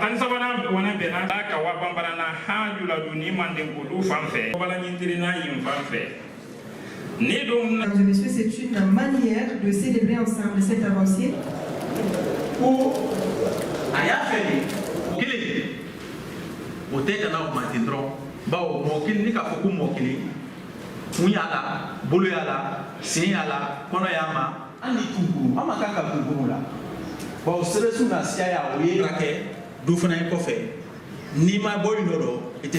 tan sabana wana bena ka wa bambara na haju la duni mande ngulu fanfe wala nyindirina yim fanfe. Mesdames et messieurs, c'est une manière de célébrer ensemble cette avancée. Pour aya feli kili oteka na matindro bawo mokili ni ka foku mokili munyala bulu yala sin yala kono yama ani tugu ama kaka tugu la bawo seresu na sia ya oye rake du fana ko fe ni ma boy noro ete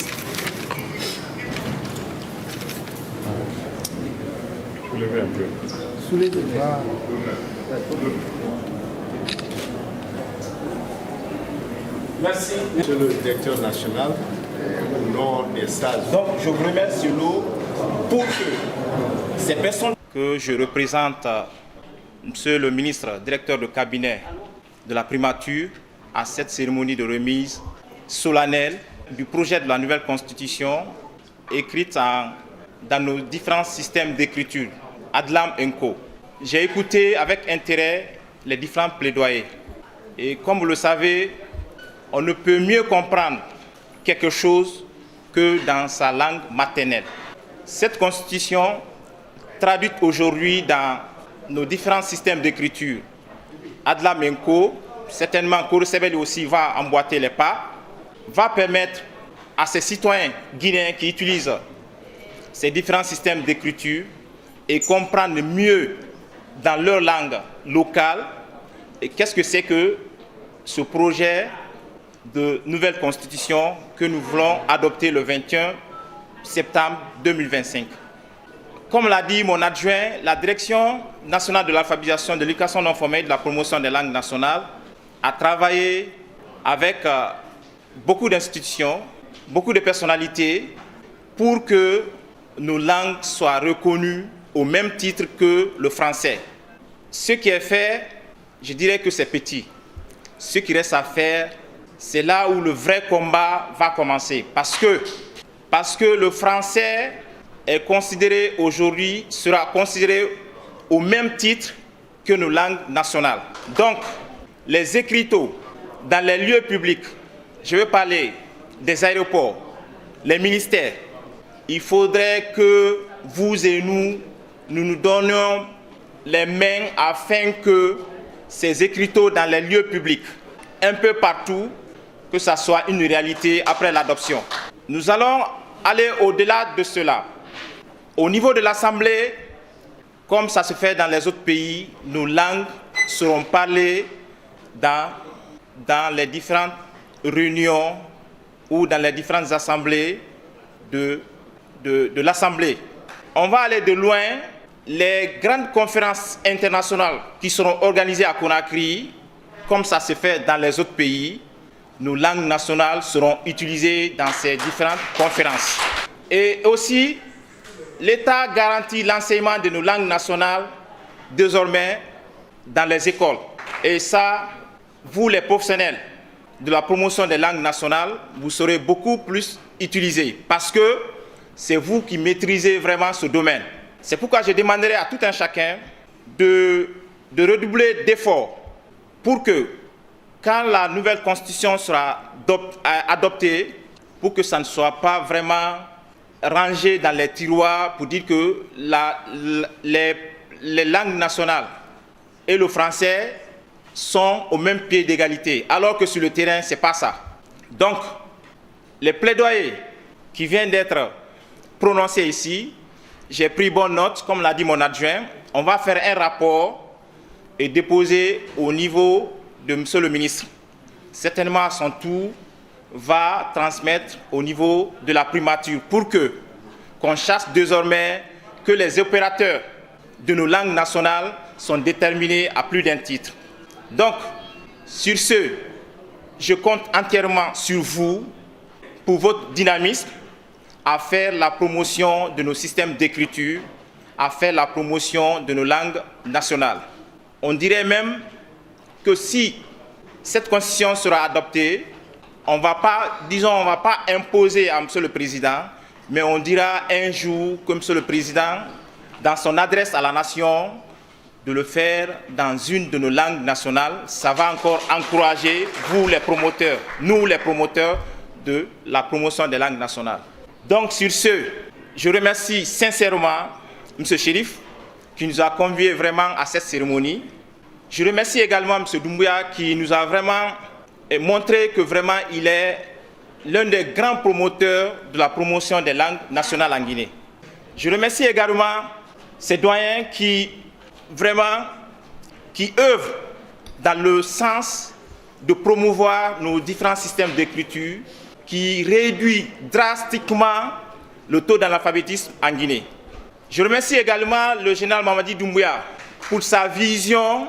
soulevez un peu. Soulevez. Merci, Monsieur le directeur national, au nom des sages. Donc, je vous remercie pour que ces personnes que je représente, Monsieur le ministre, directeur de cabinet de la primature, à cette cérémonie de remise solennelle du projet de la nouvelle constitution écrite dans nos différents systèmes d'écriture, Adlam Enco. J'ai écouté avec intérêt les différents plaidoyers. Et comme vous le savez, on ne peut mieux comprendre quelque chose que dans sa langue maternelle. Cette constitution, traduite aujourd'hui dans nos différents systèmes d'écriture, Adlam Enco, certainement Kourosebeli aussi va emboîter les pas, va permettre à ces citoyens guinéens qui utilisent ces différents systèmes d'écriture et comprendre mieux dans leur langue locale et qu'est-ce que c'est que ce projet de nouvelle constitution que nous voulons adopter le 21 septembre 2025. Comme l'a dit mon adjoint, la Direction nationale de l'alphabétisation, de l'éducation non formelle et de la promotion des langues nationales a travaillé avec beaucoup d'institutions, beaucoup de personnalités pour que nos langues soient reconnues au même titre que le français. Ce qui est fait, je dirais que c'est petit. Ce qui reste à faire, c'est là où le vrai combat va commencer. Parce que le français est considéré aujourd'hui, sera considéré au même titre que nos langues nationales. Donc, les écriteaux dans les lieux publics, je veux parler des aéroports, les ministères, il faudrait que vous et nous donnions les mains afin que ces écriteaux dans les lieux publics, un peu partout, que ça soit une réalité après l'adoption. Nous allons aller au-delà de cela. Au niveau de l'Assemblée, comme ça se fait dans les autres pays, nos langues seront parlées dans les différentes réunions ou dans les différentes assemblées de l'Assemblée. On va aller de loin. Les grandes conférences internationales qui seront organisées à Conakry, comme ça se fait dans les autres pays, nos langues nationales seront utilisées dans ces différentes conférences. Et aussi, l'État garantit l'enseignement de nos langues nationales désormais dans les écoles. Et ça, vous les professionnels de la promotion des langues nationales, vous serez beaucoup plus utilisés parce que c'est vous qui maîtrisez vraiment ce domaine. C'est pourquoi je demanderai à tout un chacun de redoubler d'efforts pour que, quand la nouvelle constitution sera adoptée, pour que ça ne soit pas vraiment rangé dans les tiroirs pour dire que les langues nationales et le français sont au même pied d'égalité, alors que sur le terrain, ce n'est pas ça. Donc, les plaidoyers qui viennent d'être prononcés ici, j'ai pris bonne note, comme l'a dit mon adjoint. On va faire un rapport et déposer au niveau de M. le ministre. Certainement, à son tour, va transmettre au niveau de la primature pour qu'on chasse désormais que les opérateurs de nos langues nationales sont déterminés à plus d'un titre. Donc, sur ce, je compte entièrement sur vous pour votre dynamisme à faire la promotion de nos systèmes d'écriture, à faire la promotion de nos langues nationales. On dirait même que si cette constitution sera adoptée, on ne va pas imposer à Monsieur le Président, mais on dira un jour que Monsieur le Président, dans son adresse à la nation, de le faire dans une de nos langues nationales. Ça va encore encourager vous les promoteurs, nous les promoteurs de la promotion des langues nationales. Donc sur ce, je remercie sincèrement M. Chérif qui nous a conviés vraiment à cette cérémonie. Je remercie également M. Doumbouya qui nous a vraiment montré que vraiment il est l'un des grands promoteurs de la promotion des langues nationales en Guinée. Je remercie également ces doyens qui œuvrent dans le sens de promouvoir nos différents systèmes d'écriture qui réduit drastiquement le taux d'analphabétisme en Guinée. Je remercie également le général Mamadi Doumbouya pour sa vision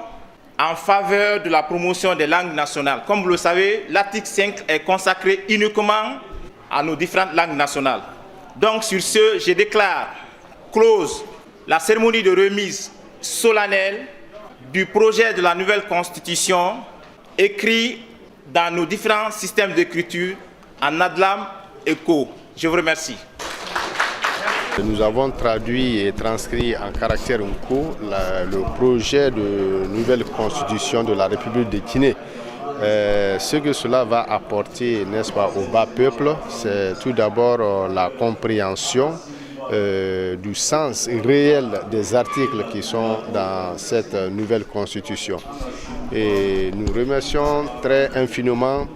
en faveur de la promotion des langues nationales. Comme vous le savez, l'article 5 est consacré uniquement à nos différentes langues nationales. Donc sur ce, je déclare close la cérémonie de remise solennelle du projet de la nouvelle constitution écrit dans nos différents systèmes d'écriture en Adlam et Co. Je vous remercie. Nous avons traduit et transcrit en caractère Nko le projet de nouvelle constitution de la République de Guinée. Ce que cela va apporter, n'est-ce pas, au bas peuple, c'est tout d'abord la compréhension du sens réel des articles qui sont dans cette nouvelle constitution. Et nous remercions très infiniment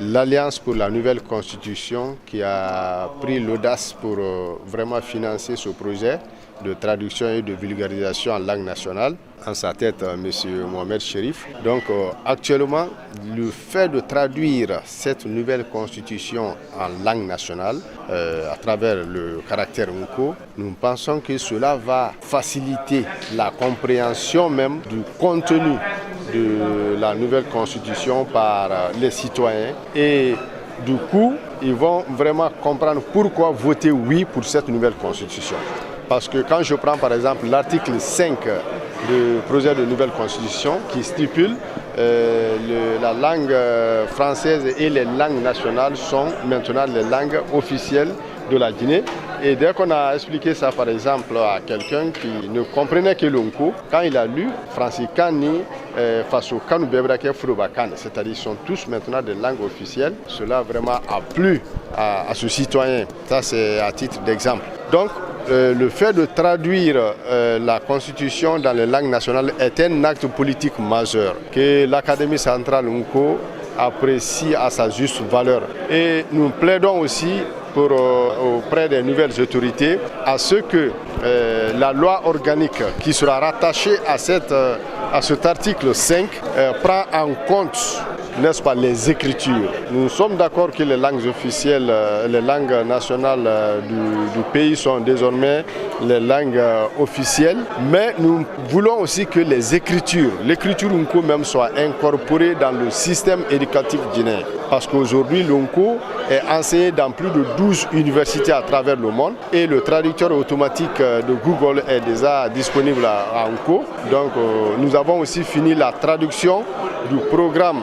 l'Alliance pour la nouvelle constitution qui a pris l'audace pour vraiment financer ce projet de traduction et de vulgarisation en langue nationale. En sa tête, M. Mohamed Chérif. Donc actuellement, le fait de traduire cette nouvelle constitution en langue nationale à travers le caractère Nko, nous pensons que cela va faciliter la compréhension même du contenu de la nouvelle constitution par les citoyens et du coup, ils vont vraiment comprendre pourquoi voter oui pour cette nouvelle constitution. Parce que quand je prends par exemple l'article 5 du projet de nouvelle constitution qui stipule la langue française et les langues nationales sont maintenant les langues officielles de la Guinée. Et dès qu'on a expliqué ça par exemple à quelqu'un qui ne comprenait que l'Onko, quand il a lu Francis Kani face au Kanu Bebrake Furubakan, c'est-à-dire qu'ils sont tous maintenant des langues officielles, cela vraiment a plu à ce citoyen. Ça c'est à titre d'exemple. Donc le fait de traduire la constitution dans les langues nationales est un acte politique majeur que l'Académie centrale Nko apprécie à sa juste valeur. Et nous plaidons aussi auprès des nouvelles autorités à ce que la loi organique qui sera rattachée à cet article 5 prend en compte, n'est-ce pas, les écritures. Nous sommes d'accord que les langues officielles, les langues nationales du pays sont désormais les langues officielles, mais nous voulons aussi que l'écriture Nko même soit incorporée dans le système éducatif guinéen. Parce qu'aujourd'hui, l'Nko est enseigné dans plus de 12 universités à travers le monde et le traducteur automatique de Google est déjà disponible à Nko. Donc nous avons aussi fini la traduction du programme,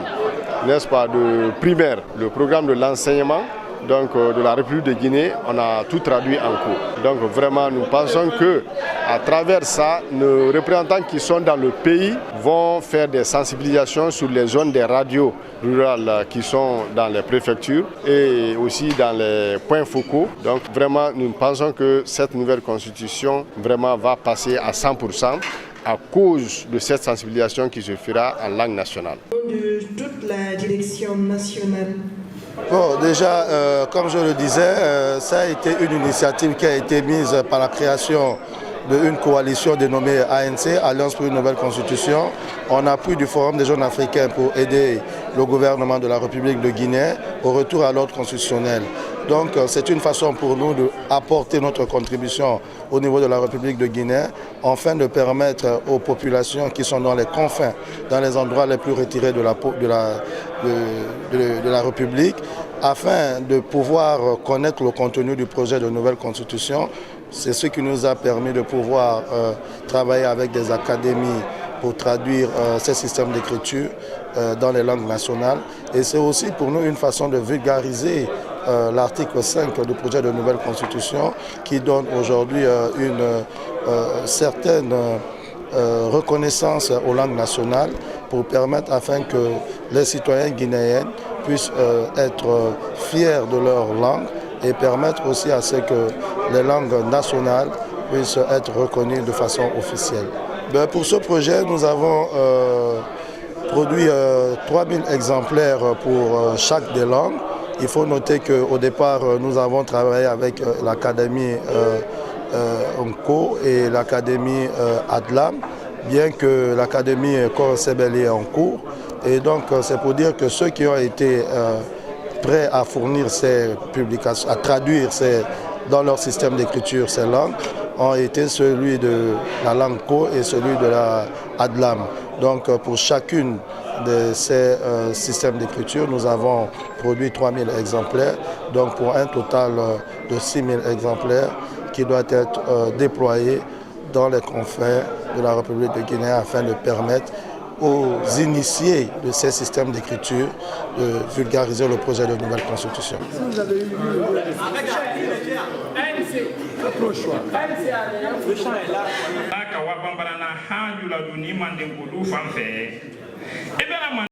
n'est-ce pas, de primaire, le programme de l'enseignement donc de la République de Guinée, on a tout traduit en cours. Donc vraiment, nous pensons que à travers ça, nos représentants qui sont dans le pays vont faire des sensibilisations sur les zones des radios rurales qui sont dans les préfectures et aussi dans les points focaux. Donc vraiment, nous pensons que cette nouvelle constitution vraiment va passer à 100%. À cause de cette sensibilisation qui se fera en langue nationale. De toute la direction nationale. Bon, déjà, comme je le disais, ça a été une initiative qui a été mise par la création d'une coalition dénommée ANC, Alliance pour une nouvelle constitution. On a pris du Forum des jeunes africains pour aider le gouvernement de la République de Guinée au retour à l'ordre constitutionnel. Donc c'est une façon pour nous d'apporter notre contribution au niveau de la République de Guinée, afin de permettre aux populations qui sont dans les confins, dans les endroits les plus retirés de la République, afin de pouvoir connaître le contenu du projet de nouvelle constitution. C'est ce qui nous a permis de pouvoir travailler avec des académies pour traduire ces systèmes d'écriture dans les langues nationales. Et c'est aussi pour nous une façon de vulgariser l'article 5 du projet de nouvelle constitution qui donne aujourd'hui une certaine reconnaissance aux langues nationales pour permettre afin que les citoyens guinéens puissent être fiers de leur langue et permettre aussi à ce que les langues nationales puissent être reconnues de façon officielle. Pour ce projet, nous avons produit 3000 exemplaires pour chaque des langues. Il faut noter qu'au départ, nous avons travaillé avec l'Académie Onco et l'Académie Adlam, bien que l'Académie Corosebeli est en cours. Et donc, c'est pour dire que ceux qui ont été prêts à fournir ces publications, à traduire dans leur système d'écriture ces langues, ont été celui de la langue Co et celui de la Adlam. Donc, pour chacune de ces systèmes d'écriture, nous avons produit 3000 exemplaires, donc pour un total de 6000 exemplaires qui doit être déployé dans les confins de la République de Guinée afin de permettre aux initiés de ces systèmes d'écriture de vulgariser le projet de nouvelle constitution. Vous avez eu le champ est là.